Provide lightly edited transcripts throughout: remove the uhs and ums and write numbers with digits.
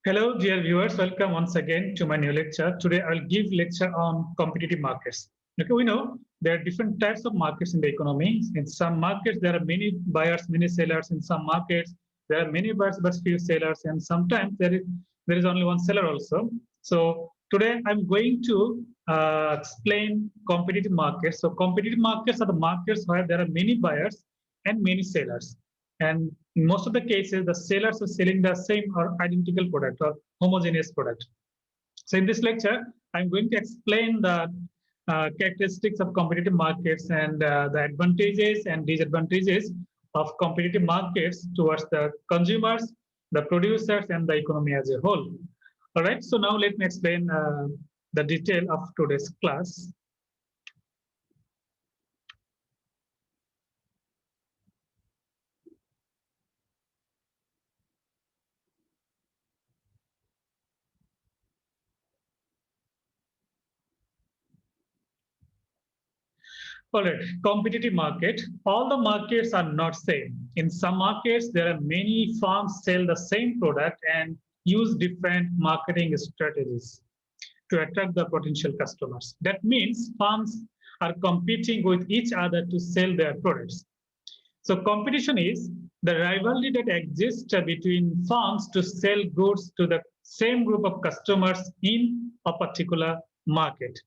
Hello, dear viewers. Welcome once again to my new lecture. Today, I'll give lecture on competitive markets. Okay, we know there are different types of markets in the economy. In some markets, there are many buyers, many sellers. In some markets, there are many buyers but few sellers, and sometimes there is only one seller also. So today, I'm going to explain competitive markets. So competitive markets are the markets where there are many buyers and many sellers. And in most of the cases, the sellers are selling the same or identical product or homogeneous product. So in this lecture, I'm going to explain the characteristics of competitive markets and the advantages and disadvantages of competitive markets towards the consumers, the producers, and the economy as a whole. All right. So now let me explain the detail of today's class. All right, competitive market. All the markets are not same. In some markets, there are many firms sell the same product and use different marketing strategies to attract the potential customers. That means firms are competing with each other to sell their products. So competition is the rivalry that exists between firms to sell goods to the same group of customers in a particular market.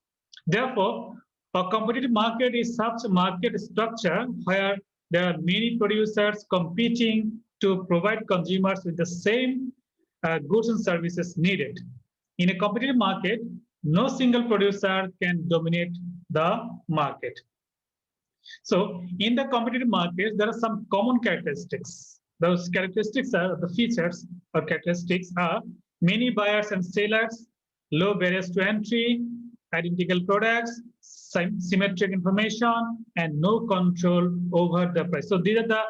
Therefore, a competitive market is such a market structure where there are many producers competing to provide consumers with the same goods and services needed. In a competitive market, no single producer can dominate the market. So in the competitive markets, there are some common characteristics. Those characteristics are the features or characteristics are many buyers and sellers, low barriers to entry, identical products, symmetric information, and no control over the price. So these are the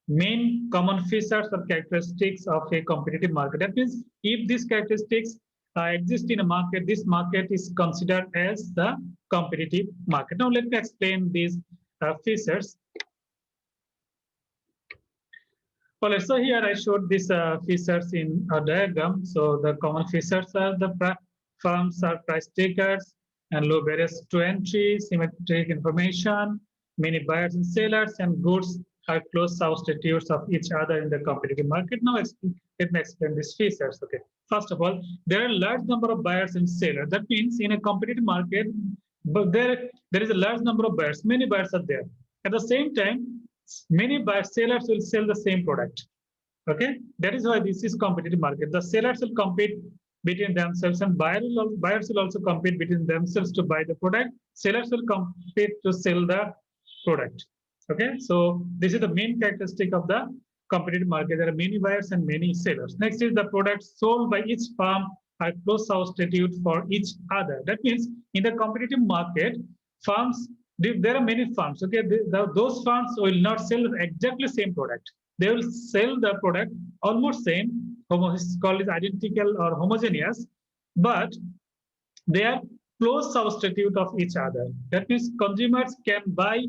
main common features or characteristics of a competitive market. That means if these characteristics exist in a market, this market is considered as the competitive market. Now let me explain these features. Well, so here I showed these features in a diagram. So the common features are the firms are price takers and low barriers to entry, symmetric information, many buyers and sellers, and goods are close substitutes of each other in the competitive market. Now let me explain these features. Okay. First of all, there are a large number of buyers and sellers. That means in a competitive market, but there is a large number of buyers. Many buyers are there. At the same time, many buyers sellers will sell the same product. Okay, that is why this is competitive market. The sellers will compete between themselves, and buyers will also compete between themselves to buy the product. Sellers will compete to sell the product. Okay, so this is the main characteristic of the competitive market. There are many buyers and many sellers. Next is the products sold by each firm are close substitute for each other. That means in the competitive market, firms there are many firms. Okay, those firms will not sell exactly same product. They will sell the product almost same, called is identical or homogeneous, but they are close substitute of each other. That means consumers can buy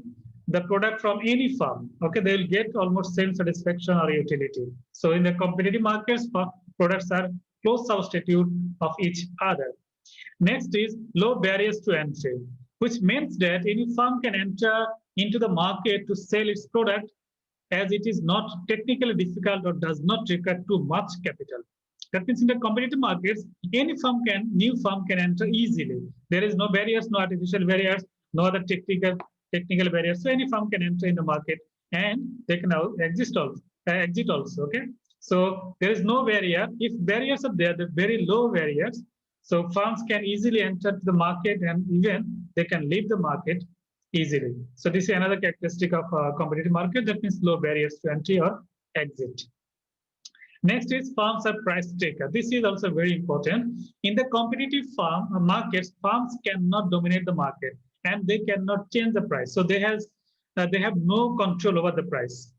the product from any firm. Okay, they will get almost same satisfaction or utility. So in the competitive markets, products are close substitute of each other. Next is low barriers to entry, which means that any firm can enter into the market to sell its product as it is not technically difficult or does not require too much capital. That means in the competitive markets, new firm can enter easily. There is no barriers, no artificial barriers, no other technical barriers. So any firm can enter in the market and they can exit also. Okay. So there is no barrier. If barriers are there, the very low barriers. So firms can easily enter the market and even they can leave the market easily. So this is another characteristic of competitive market. That means low barriers to entry or exit. Next is firms are price taker. This is also very important. In the competitive markets, firms cannot dominate the market and they cannot change the price. So they have no control over the price.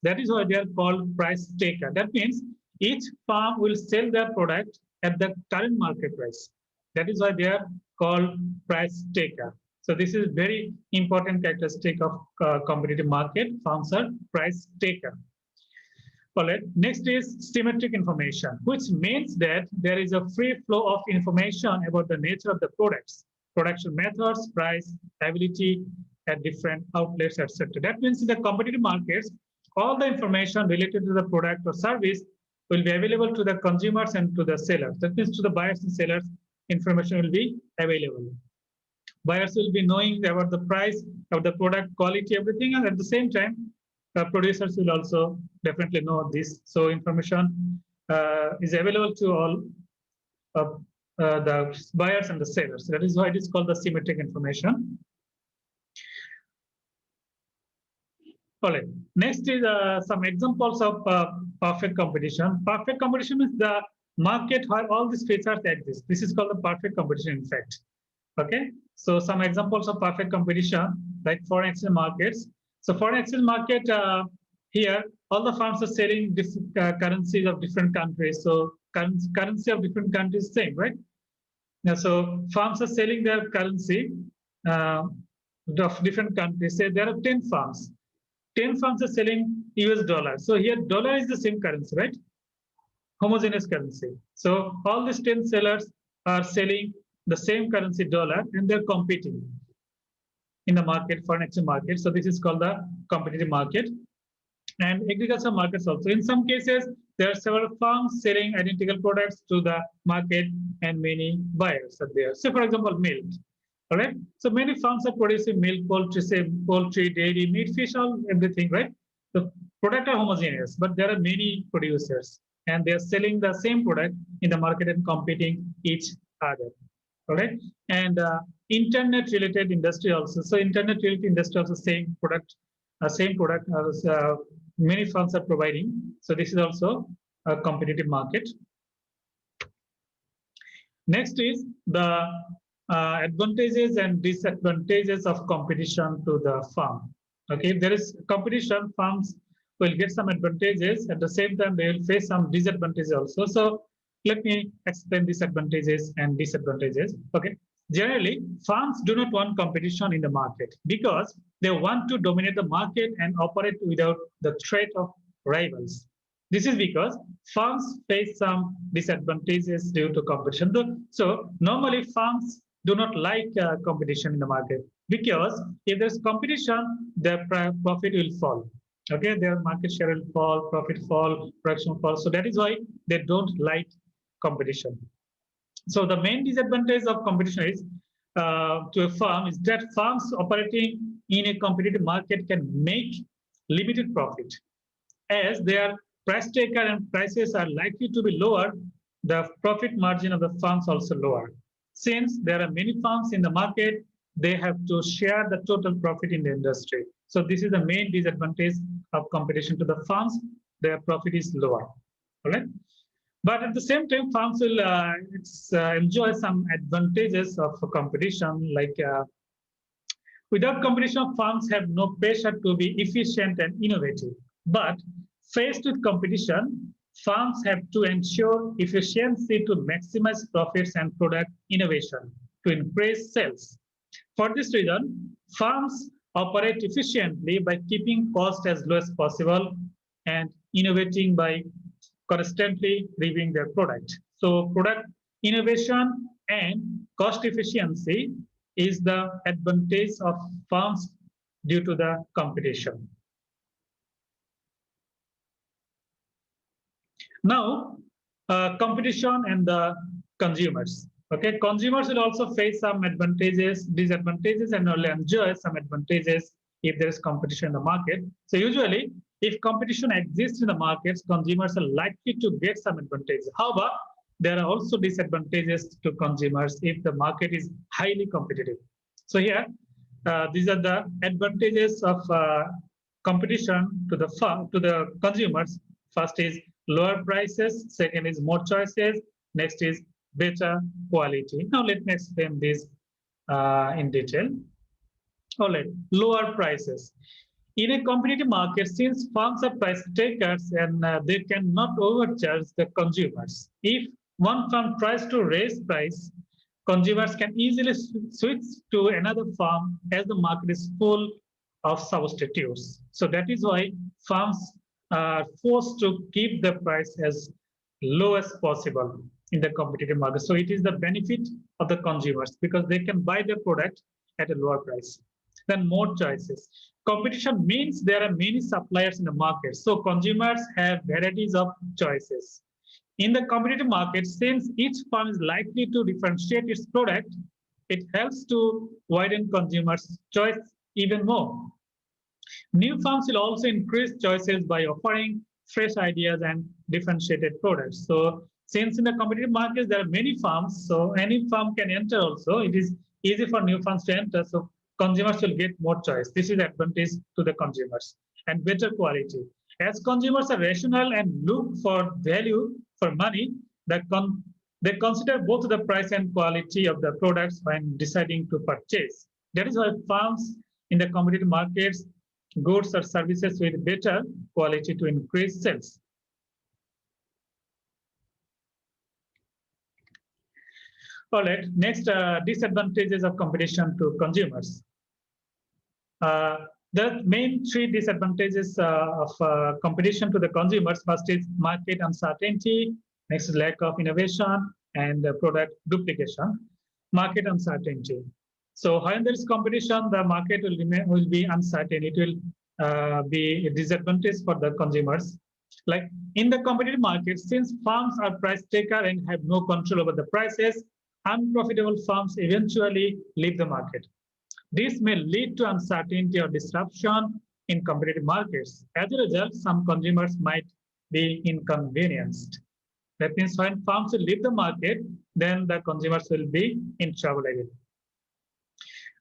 That is why they are called price taker. That means each firm will sell their product at the current market price. That is why they are called price taker. So this is very important characteristic of competitive market. Firms are price taker. All right. Next is symmetric information, which means that there is a free flow of information about the nature of the products, production methods, price, ability at different outlets, etc. That means in the competitive markets, all the information related to the product or service will be available to the consumers and to the sellers. That means to the buyers and sellers, information will be available. Buyers will be knowing about the price of the product, quality, everything, and at the same time, producers will also definitely know this. So information is available to all the buyers and the sellers. That is why it is called the symmetric information. All right. Next is some examples of perfect competition. Perfect competition is the market where all these features exist. This is called the perfect competition, in fact. Okay. So some examples of perfect competition, like foreign exchange markets. So foreign exchange market here, all the firms are selling different currencies of different countries. So currency of different countries same, right? Now, so firms are selling their currency of different countries. Say there are 10 firms. 10 firms are selling US dollar. So here dollar is the same currency, right? Homogeneous currency. So all these 10 sellers are selling the same currency dollar and they're competing in the market, foreign exchange market. So this is called the competitive market. And agriculture markets also. In some cases, there are several firms selling identical products to the market and many buyers are there. So for example, milk. All right. So many farms are producing milk, poultry, say poultry, dairy, meat, fish, all everything, right? The product are homogeneous, but there are many producers and they are selling the same product in the market and competing each other. All right. And internet related industry also. So internet related industry also same product as many firms are providing. So this is also a competitive market. Next is the advantages and disadvantages of competition to the firm. Okay, if there is competition, firms will get some advantages. At the same time, they will face some disadvantages also. So let me explain disadvantages and disadvantages. Okay, generally, firms do not want competition in the market because they want to dominate the market and operate without the threat of rivals. This is because firms face some disadvantages due to competition. So normally firms do not like competition in the market because if there's competition, their profit will fall. Okay, their market share will fall, profit fall, production fall. So that is why they don't like competition. So the main disadvantage of competition is to a firm is that firms operating in a competitive market can make limited profit as their price taker and prices are likely to be lower. The profit margin of the firms also lower. Since there are many firms in the market, they have to share the total profit in the industry. So this is the main disadvantage of competition to the firms. Their profit is lower. All right. But at the same time, firms will enjoy some advantages of competition. Like without competition, firms have no pressure to be efficient and innovative. But faced with competition, firms have to ensure efficiency to maximize profits and product innovation to increase sales. For this reason, firms operate efficiently by keeping costs as low as possible and innovating by constantly reviewing their product. So product innovation and cost efficiency is the advantage of firms due to the competition. Now, competition and the consumers. Okay, consumers will also face some advantages, disadvantages, and will enjoy some advantages if there is competition in the market. So usually, if competition exists in the markets, consumers are likely to get some advantages. However, there are also disadvantages to consumers if the market is highly competitive. So here, these are the advantages of competition to the consumers. First is lower prices. Second is more choices. Next is better quality. Now let me explain this in detail. All right, lower prices. In a competitive market, since firms are price takers and they cannot overcharge the consumers. If one firm tries to raise price, consumers can easily switch to another firm as the market is full of substitutes. So that is why firms are forced to keep the price as low as possible in the competitive market. So it is the benefit of the consumers because they can buy the product at a lower price. Then more choices. Competition means there are many suppliers in the market. So consumers have varieties of choices. In the competitive market, since each firm is likely to differentiate its product, it helps to widen consumers' choice even more. New firms will also increase choices by offering fresh ideas and differentiated products. So since in the competitive markets there are many firms, so any firm can enter also. It is easy for new firms to enter. So consumers will get more choice. This is advantage to the consumers and better quality. As consumers are rational and look for value for money, they consider both the price and quality of the products when deciding to purchase. That is why firms in the competitive markets goods or services with better quality to increase sales. All right, next disadvantages of competition to consumers. The main three disadvantages of competition to the consumers. First is market uncertainty, next is lack of innovation, and product duplication. Market uncertainty. So when there is competition, the market will be uncertain. It will be a disadvantage for the consumers. Like in the competitive market, since firms are price taker and have no control over the prices, unprofitable firms eventually leave the market. This may lead to uncertainty or disruption in competitive markets. As a result, some consumers might be inconvenienced. That means when firms will leave the market, then the consumers will be in trouble again.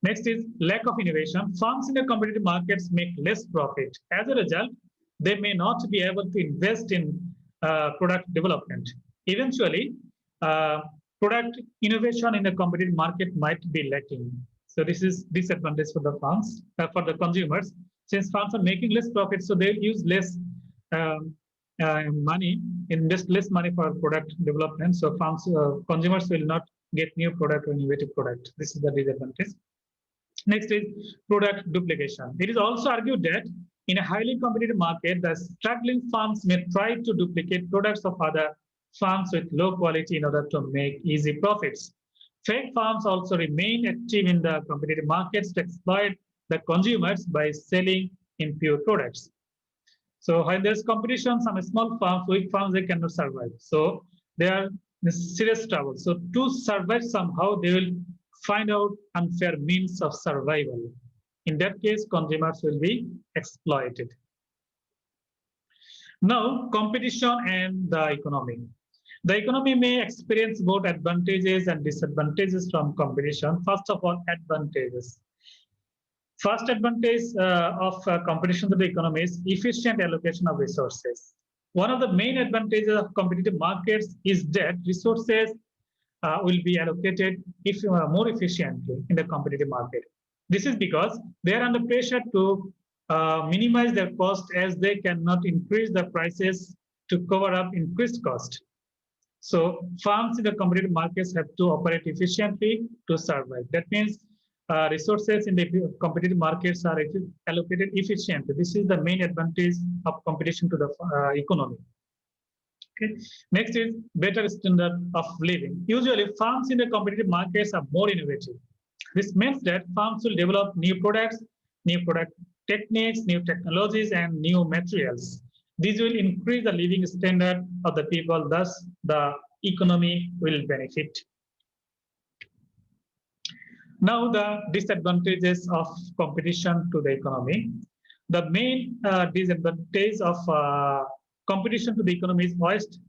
Next is lack of innovation. Firms in the competitive markets make less profit. As a result, they may not be able to invest in product development. Eventually, product innovation in the competitive market might be lacking. So this is disadvantage for the firms, for the consumers. Since firms are making less profit, so they use less money, invest less money for product development. So firms, consumers will not get new product or innovative product. This is the disadvantage. Next is product duplication. It is also argued that in a highly competitive market, the struggling firms may try to duplicate products of other firms with low quality in order to make easy profits. Fake firms also remain active in the competitive markets to exploit the consumers by selling impure products. So when there's competition, some small firms, weak firms, they cannot survive. So they are in serious trouble. So to survive somehow, they will find out unfair means of survival. In that case, consumers will be exploited. Now, competition and the economy. The economy may experience both advantages and disadvantages from competition. First of all, advantages. First advantage of competition to the economy is efficient allocation of resources. One of the main advantages of competitive markets is that resources will be allocated more efficiently in the competitive market. This is because they are under pressure to minimize their cost as they cannot increase the prices to cover up increased cost. So firms in the competitive markets have to operate efficiently to survive. That means resources in the competitive markets are allocated efficiently. This is the main advantage of competition to the economy. Okay. Next is better standard of living. Usually, firms in the competitive markets are more innovative. This means that firms will develop new products, new product techniques, new technologies, and new materials. These will increase the living standard of the people, thus the economy will benefit. Now the disadvantages of competition to the economy. The main disadvantage of competition to the economy is waste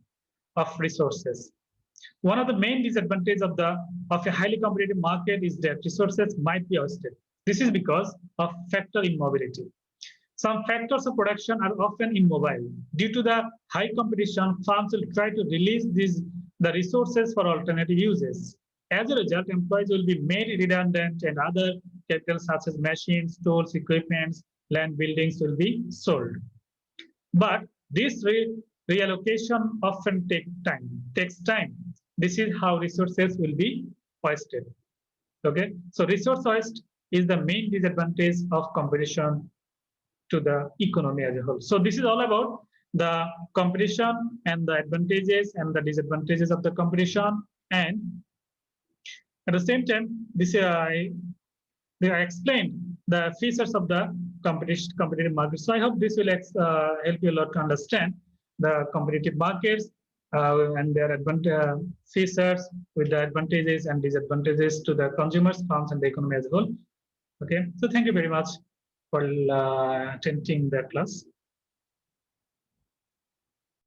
of resources. One of the main disadvantages of a highly competitive market is that resources might be wasted. This is because of factor immobility. Some factors of production are often immobile. Due to the high competition, firms will try to release the resources for alternative uses. As a result, employees will be made redundant and other capital such as machines, tools, equipment, land, buildings will be sold. But this reallocation often takes time. This is how resources will be wasted. Okay, so resource waste is the main disadvantage of competition to the economy as a whole. So this is all about the competition and the advantages and the disadvantages of the competition, and at the same time, this I explained the features of the competitive market. So I hope this will help you a lot to understand the competitive markets and their features with the advantages and disadvantages to the consumers, firms, and the economy as a whole. Okay, so thank you very much for attending the class.